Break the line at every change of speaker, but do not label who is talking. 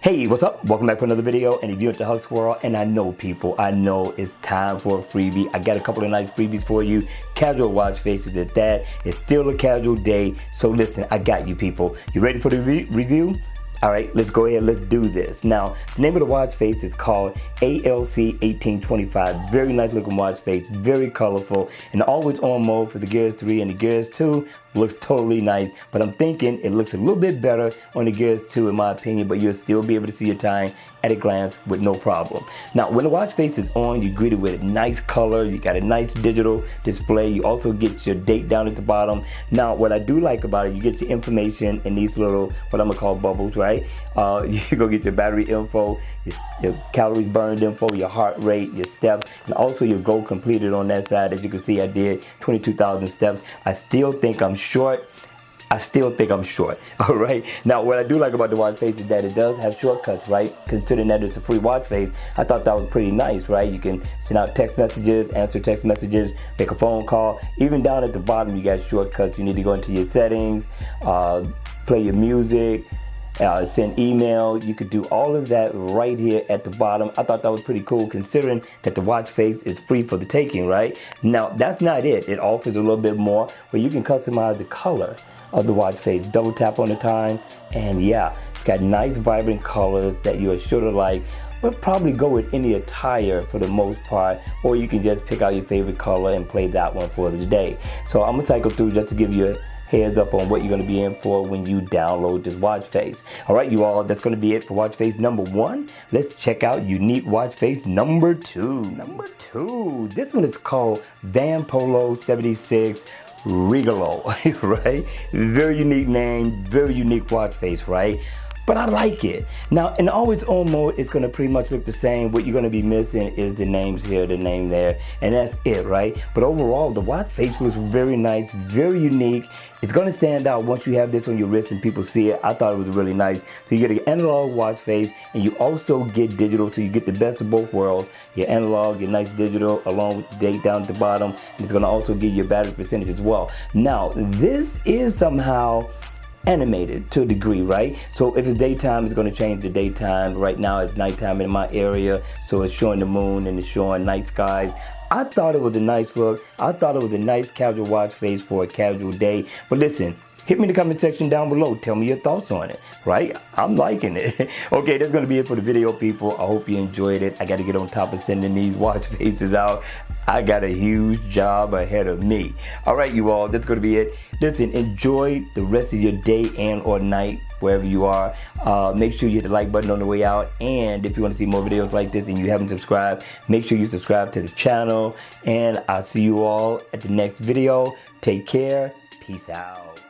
Hey, what's up? Welcome back for another video. And if you're into Hug Squirrel, and I know people, I know it's time for a freebie. I got a couple of nice freebies for you. Casual watch faces at that. It's still a casual day. So listen, I got you people. You ready for the review? All right, let's go ahead, let's do this. Now, the name of the watch face is called ALC 1825. Very nice looking watch face, very colorful, and always on mode for the Gears 3 and the Gears 2. Looks totally nice, but I'm thinking it looks a little bit better on the Gears 2 in my opinion, but you'll still be able to see your time at a glance with no problem. Now, when the watch face is on, you're greeted with a nice color, you got a nice digital display, you also get your date down at the bottom. Now, what I do like about it, you get your information in these little, what I'm gonna call bubbles, right? You go get your battery info, your calories burned info, your heart rate, your steps, and also your goal completed on that side. As you can see, I did 22,000 steps. I still think I'm short. All right. Now, what I do like about the watch face is that it does have shortcuts, right? Considering that it's a free watch face, I thought that was pretty nice, right? You can send out text messages, answer text messages, make a phone call. Even down at the bottom, you got shortcuts. You need to go into your settings, play your music, send email. You could do all of that right here at the bottom. I thought that was pretty cool considering that the watch face is free for the taking, right? Now, that's not it. It offers a little bit more where you can customize the color of the watch face. Double tap on the time, and yeah, it's got nice vibrant colors that you are sure to like. We'll probably go with any attire for the most part, or you can just pick out your favorite color and play that one for the day. So I'm gonna cycle through just to give you a heads up on what you're going to be in for when you download this watch face. All right, you all, that's going to be it for watch face number 1. Let's check out unique watch face number 2. This one is called VanPaolo 76 Regalo, right? Very unique name, very unique watch face, right? But I like it. Now, in always on mode, it's gonna pretty much look the same. What you're gonna be missing is the names here, the name there, and that's it, right? But overall, the watch face looks very nice, very unique. It's gonna stand out once you have this on your wrist and people see it. I thought it was really nice. So you get an analog watch face, and you also get digital, so you get the best of both worlds. Your analog, your nice digital, along with the date down at the bottom, and it's gonna also give you a battery percentage as well. Now, this is somehow animated to a degree, right? So if it's daytime, it's going to change the daytime. Right now it's nighttime in my area, so it's showing the moon and it's showing night skies. I thought it was a nice look. I thought it was a nice casual watch face for a casual day. But listen, hit me in the comment section down below. Tell me your thoughts on it, right? I'm liking it. Okay, that's going to be it for the video, people. I hope you enjoyed it. I got to get on top of sending these watch faces out. I got a huge job ahead of me. All right, you all, that's going to be it. Listen, enjoy the rest of your day and or night, wherever you are. Make sure you hit the like button on the way out. And if you want to see more videos like this and you haven't subscribed, make sure you subscribe to the channel. And I'll see you all at the next video. Take care. Peace out.